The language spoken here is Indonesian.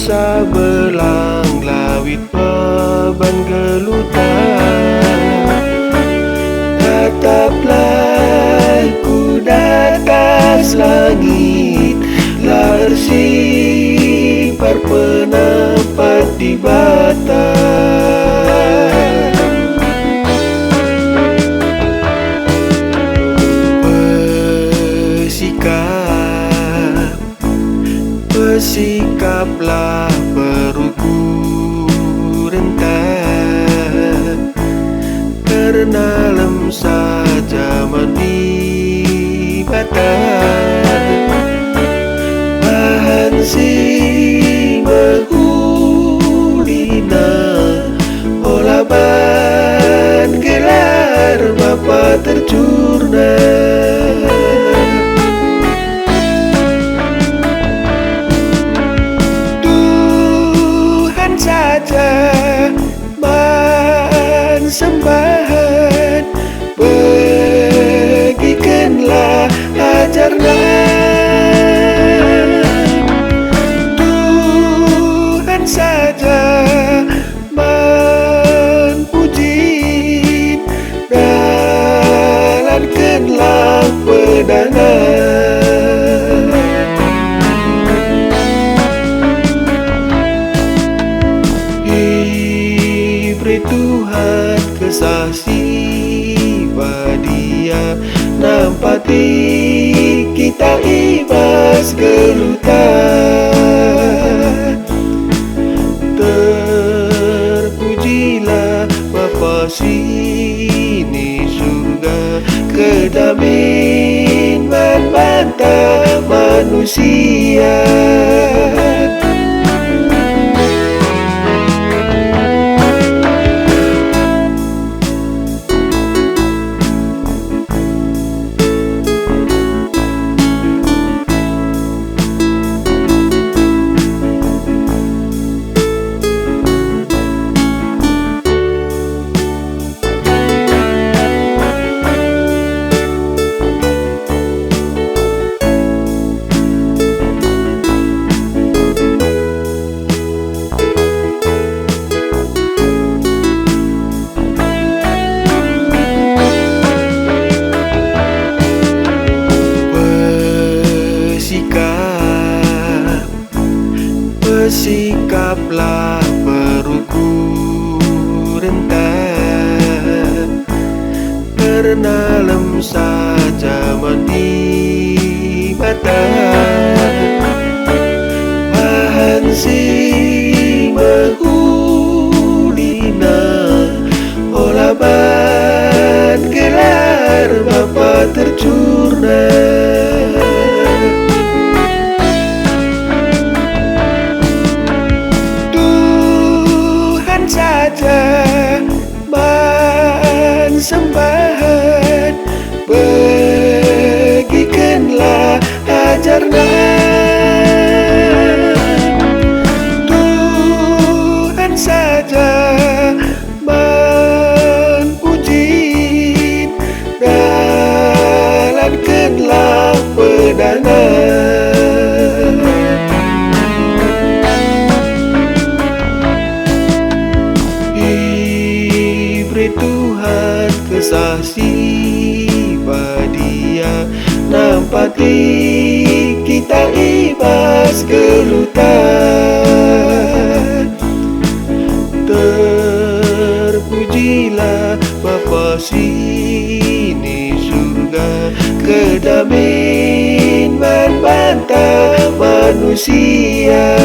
sabelang lawit beban gelutan. Tataplah ku atas langit, lah ersipar penapat di bata. Bersikaplah beruku rentan, karena lem saja mandi batang. Bahan si mahulina olaban gelar bapa tercurna. Sembahan bagikanlah ajarlah Tuhan saja menpuji, jalankanlah pedangan. Ibrit Tuhan kesaksi badia, nampati kita ibas gelutan. Terpujilah Bapa sini surga, kedamin membantah manusia. Bersikaplah beruku rentan, karena lem saja mandi batang. Bahan si mahulina olaban gelar bapa tercurna. Sembahan bagikanlah ajarlah Tuhan saja menpuji, jalankanlah pedangan. Ibrit Tuhan kesaksi badia, nampati kita ibas gelutan. Terpujilah Bapa sini surga, kedamin membantah manusia.